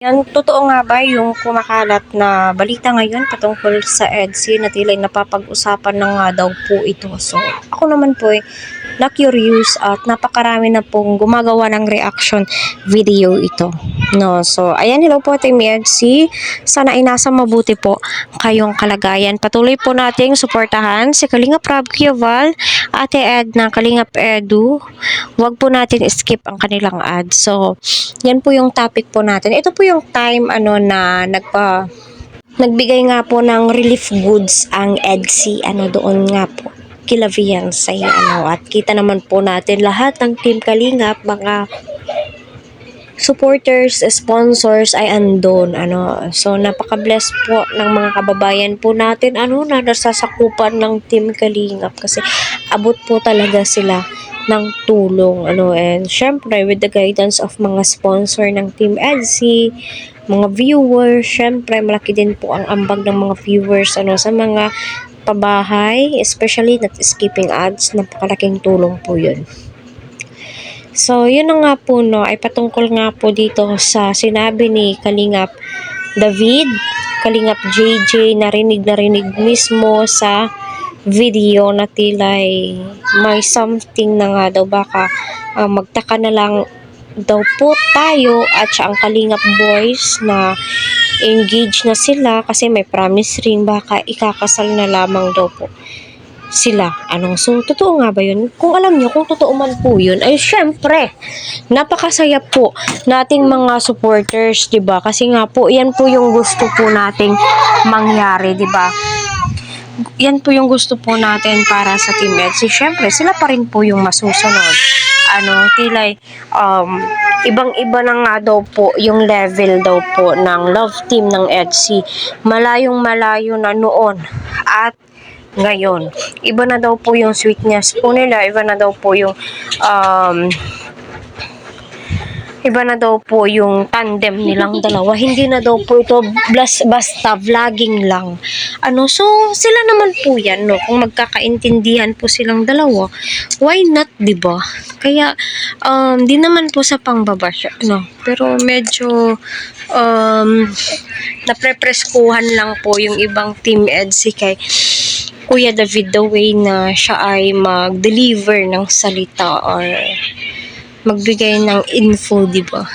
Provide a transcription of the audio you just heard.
Yan, totoo nga ba yung kumakalat na balita ngayon patungkol sa EDSI na tila napapag-usapan na nga daw po ito. So, ako naman po na-curious at napakarami na pong gumagawa ng reaction video ito. No, so, ayan, hello po Team EDSI. Sana ay nasa mabuti po kayong kalagayan. Patuloy po nating suportahan si Kalingap Rob Kioval, Ate Ed ng Kalingap Edu. Huwag po natin skip ang kanilang ad. So, yan po yung topic po natin. Ito po yung time na nagbigay nga po ng relief goods ang EDSI doon nga po kila Viansay at kita naman po natin lahat ng Team Kalingap, mga supporters, sponsors ay andon so napaka-bless po ng mga kababayan po natin na nasasakupan ng Team Kalingap kasi abot po talaga sila ng tulong and syempre with the guidance of mga sponsor ng Team EDSI, mga viewers, syempre malaki din po ang ambag ng mga viewers sa mga pabahay, especially not skipping ads, napakalaking tulong po yun. So yun na nga po ay patungkol nga po dito sa sinabi ni Kalingap David, Kalingap JJ, narinig mismo sa video na tilay may something na nga daw, baka magtaka na lang daw po tayo at siya ang Kalingap boys na engaged na sila kasi may promise ring, baka ikakasal na lamang daw po sila. So, totoo nga ba yun? Kung alam nyo, kung totoo man po yun, ay syempre, napakasaya po nating mga supporters, diba? Kasi nga po, yan po yung gusto po nating mangyari, diba? Yan po yung gusto po natin para sa Team EDSI. Syempre, sila pa rin po yung masusunod. Tilay, ibang-iba na nga daw po yung level daw po ng love team ng EDSI. Malayong-malayo na noon at ngayon. Iba na daw po yung sweetness po nila, iba na daw po yung tandem nilang dalawa. Hindi na daw po ito basta vlogging lang. So sila naman po yan, kung magkakaintindihan po silang dalawa, why not, diba? Kaya di naman po sa pangbabasya, pero medyo naprepreskuhan lang po yung ibang Team EDSI kay Kuya David, the way na siya ay mag-deliver ng salita or magbigay ng info, diba?